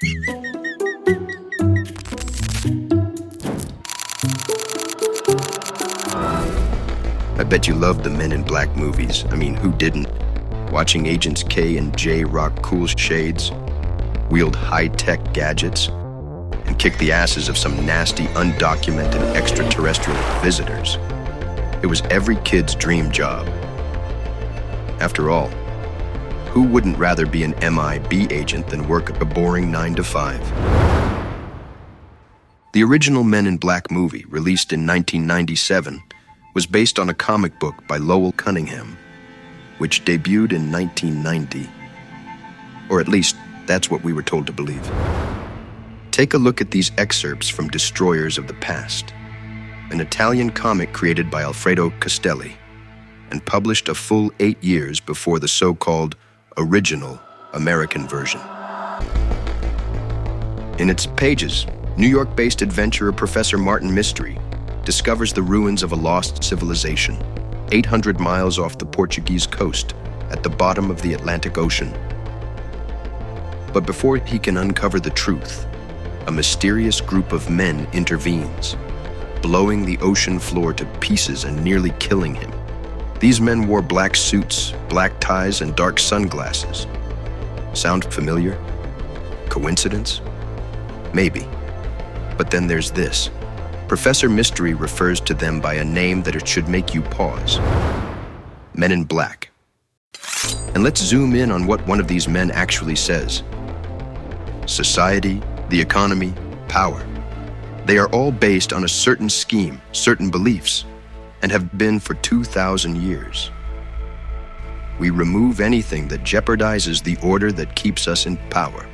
I bet you loved the Men in Black movies. I mean, who didn't? Watching Agents K and J rock cool shades, wield high-tech gadgets, and kick the asses of some nasty, undocumented extraterrestrial visitors. It was every kid's dream job. After all, who wouldn't rather be an MIB agent than work a boring 9 to 5? The original Men in Black movie, released in 1997, was based on a comic book by Lowell Cunningham, which debuted in 1990. Or at least, that's what we were told to believe. Take a look at these excerpts from Destroyers of the Past, an Italian comic created by Alfredo Castelli and published a full 8 years before the so-called original American version. In its pages, New York-based adventurer Professor Martin Mystery discovers the ruins of a lost civilization 800 miles off the Portuguese coast at the bottom of the Atlantic Ocean. But before he can uncover the truth, a mysterious group of men intervenes, blowing the ocean floor to pieces and nearly killing him. These men wore black suits, black ties, and dark sunglasses. Sound familiar? Coincidence? Maybe. But then there's this. Professor Mystery refers to them by a name that it should make you pause. Men in Black. And let's zoom in on what one of these men actually says. Society, the economy, power. They are all based on a certain scheme, certain beliefs, and have been for 2,000 years. We remove anything that jeopardizes the order that keeps us in power.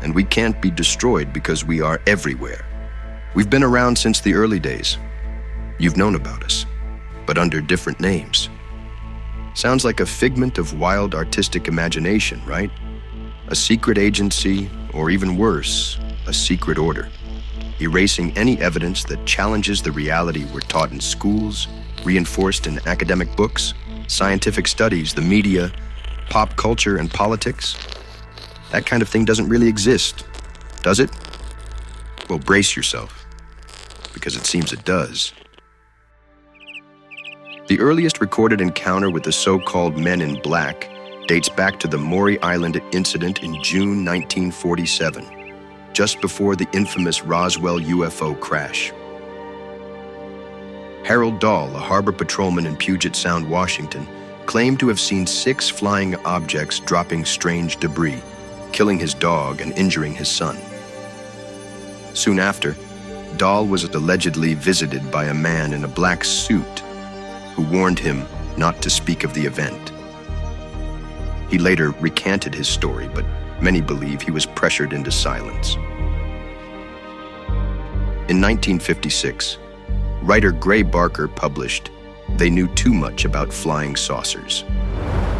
And we can't be destroyed because we are everywhere. We've been around since the early days. You've known about us, but under different names. Sounds like a figment of wild artistic imagination, right? A secret agency, or even worse, a secret order, erasing any evidence that challenges the reality we're taught in schools, reinforced in academic books, scientific studies, the media, pop culture, and politics. That kind of thing doesn't really exist, does it? Well, brace yourself, because it seems it does. The earliest recorded encounter with the so-called Men in Black dates back to the Maury Island incident in June 1947, just before the infamous Roswell UFO crash. Harold Dahl, a harbor patrolman in Puget Sound, Washington, claimed to have seen 6 flying objects dropping strange debris, killing his dog and injuring his son. Soon after, Dahl was allegedly visited by a man in a black suit who warned him not to speak of the event. He later recanted his story, but many believe he was pressured into silence. In 1956, writer Gray Barker published They Knew Too Much About Flying Saucers,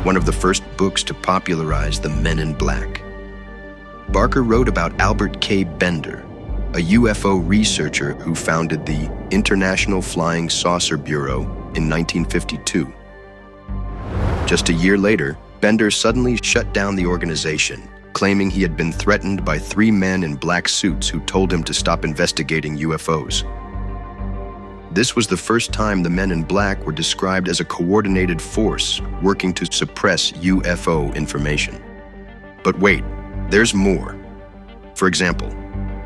one of the first books to popularize the Men in Black. Barker wrote about Albert K. Bender, a UFO researcher who founded the International Flying Saucer Bureau in 1952. Just a year later, Bender suddenly shut down the organization, claiming he had been threatened by 3 men in black suits who told him to stop investigating UFOs. This was the first time the Men in Black were described as a coordinated force working to suppress UFO information. But wait, there's more. For example,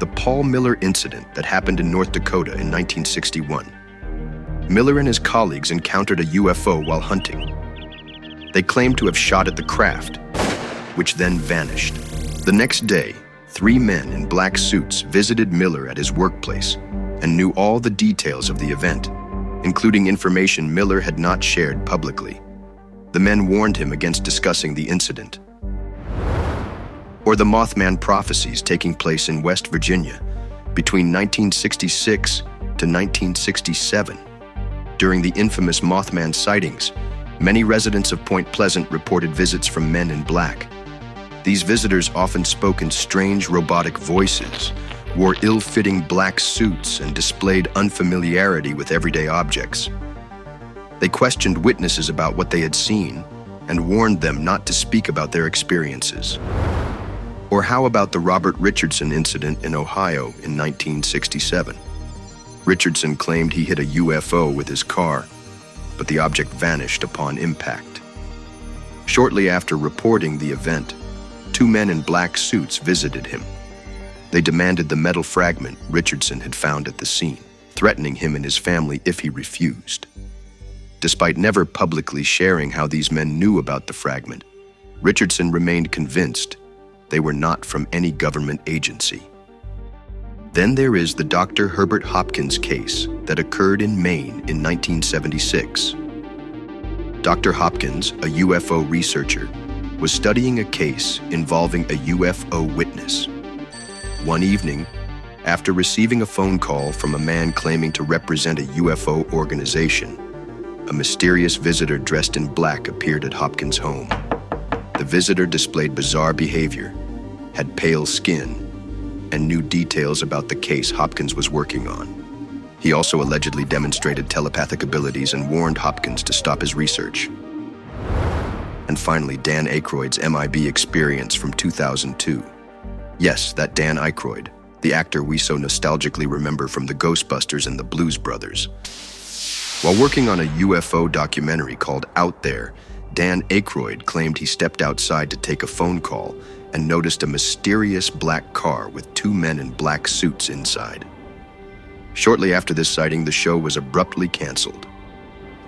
the Paul Miller incident that happened in North Dakota in 1961. Miller and his colleagues encountered a UFO while hunting. They claimed to have shot at the craft, which then vanished. The next day, 3 men in black suits visited Miller at his workplace and knew all the details of the event, including information Miller had not shared publicly. The men warned him against discussing the incident. Or the Mothman prophecies taking place in West Virginia between 1966 to 1967. During the infamous Mothman sightings, many residents of Point Pleasant reported visits from Men in Black. These visitors often spoke in strange robotic voices, wore ill-fitting black suits, and displayed unfamiliarity with everyday objects. They questioned witnesses about what they had seen and warned them not to speak about their experiences. Or how about the Robert Richardson incident in Ohio in 1967? Richardson claimed he hit a UFO with his car, but the object vanished upon impact. Shortly after reporting the event, two men in black suits visited him. They demanded the metal fragment Richardson had found at the scene, threatening him and his family if he refused. Despite never publicly sharing how these men knew about the fragment, Richardson remained convinced they were not from any government agency. Then there is the Dr. Herbert Hopkins case that occurred in Maine in 1976. Dr. Hopkins, a UFO researcher, was studying a case involving a UFO witness. One evening, after receiving a phone call from a man claiming to represent a UFO organization, a mysterious visitor dressed in black appeared at Hopkins' home. The visitor displayed bizarre behavior, had pale skin, and knew details about the case Hopkins was working on. He also allegedly demonstrated telepathic abilities and warned Hopkins to stop his research. And finally, Dan Aykroyd's MIB experience from 2002. Yes, that Dan Aykroyd, the actor we so nostalgically remember from the Ghostbusters and the Blues Brothers. While working on a UFO documentary called Out There, Dan Aykroyd claimed he stepped outside to take a phone call and noticed a mysterious black car with two men in black suits inside. Shortly after this sighting, the show was abruptly canceled.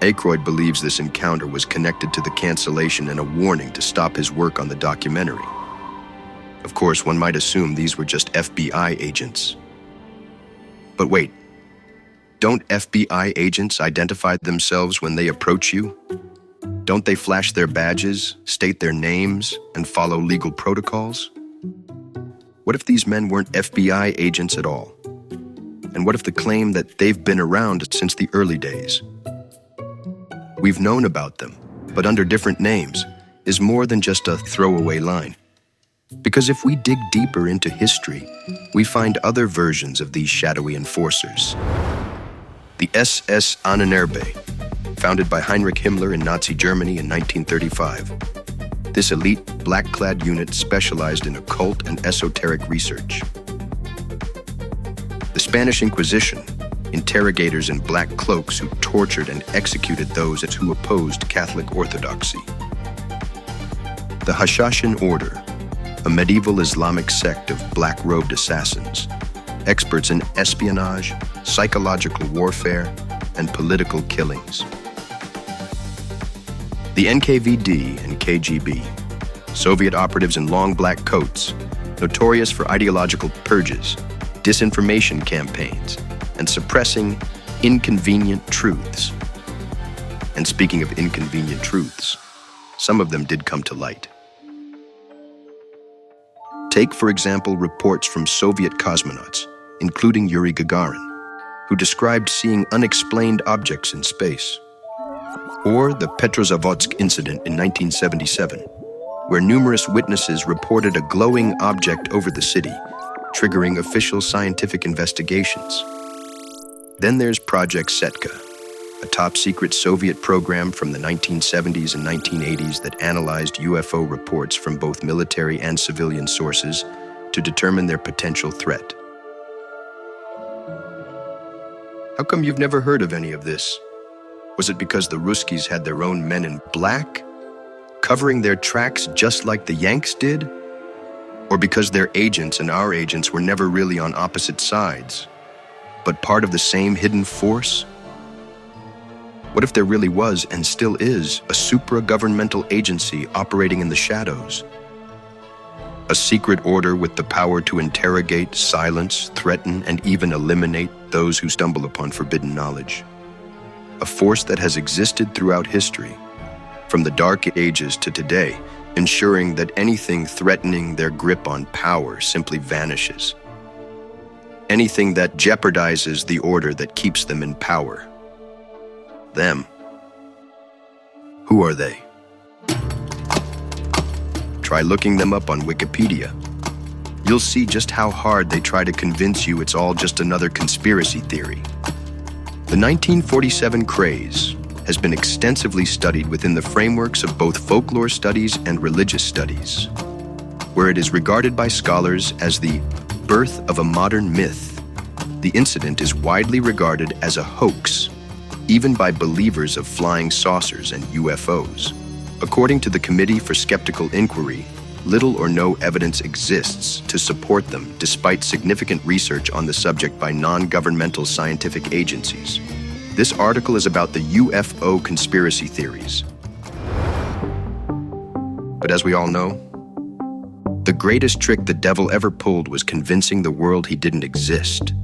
Aykroyd believes this encounter was connected to the cancellation and a warning to stop his work on the documentary. Of course, one might assume these were just FBI agents. But wait, don't FBI agents identify themselves when they approach you? Don't they flash their badges, state their names, and follow legal protocols? What if these men weren't FBI agents at all? And what if the claim that they've been around since the early days? We've known about them, but under different names, is more than just a throwaway line. Because if we dig deeper into history, we find other versions of these shadowy enforcers. The SS Ahnenerbe, founded by Heinrich Himmler in Nazi Germany in 1935. This elite, black-clad unit specialized in occult and esoteric research. The Spanish Inquisition, interrogators in black cloaks who tortured and executed those who opposed Catholic orthodoxy. The Hashashin Order, a medieval Islamic sect of black-robed assassins, experts in espionage, psychological warfare, and political killings. The NKVD and KGB, Soviet operatives in long black coats, notorious for ideological purges, disinformation campaigns, and suppressing inconvenient truths. And speaking of inconvenient truths, some of them did come to light. Take, for example, reports from Soviet cosmonauts, including Yuri Gagarin, who described seeing unexplained objects in space. Or the Petrozavodsk incident in 1977, where numerous witnesses reported a glowing object over the city, triggering official scientific investigations. Then there's Project Setka, a top-secret Soviet program from the 1970s and 1980s that analyzed UFO reports from both military and civilian sources to determine their potential threat. How come you've never heard of any of this? Was it because the Ruskies had their own men in black, covering their tracks just like the Yanks did? Or because their agents and our agents were never really on opposite sides, but part of the same hidden force? What if there really was and still is a supra-governmental agency operating in the shadows? A secret order with the power to interrogate, silence, threaten, and even eliminate those who stumble upon forbidden knowledge. A force that has existed throughout history, from the Dark Ages to today, ensuring that anything threatening their grip on power simply vanishes. Anything that jeopardizes the order that keeps them in power. Them. Who are they? Try looking them up on Wikipedia. You'll see just how hard they try to convince you it's all just another conspiracy theory. The 1947 craze has been extensively studied within the frameworks of both folklore studies and religious studies. where it is regarded by scholars as the birth of a modern myth. The incident is widely regarded as a hoax, even by believers of flying saucers and UFOs. According to the Committee for Skeptical Inquiry, little or no evidence exists to support them despite significant research on the subject by non-governmental scientific agencies. This article is about the UFO conspiracy theories. But as we all know, the greatest trick the devil ever pulled was convincing the world he didn't exist.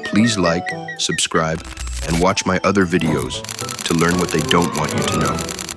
Please like, subscribe, and watch my other videos to learn what they don't want you to know.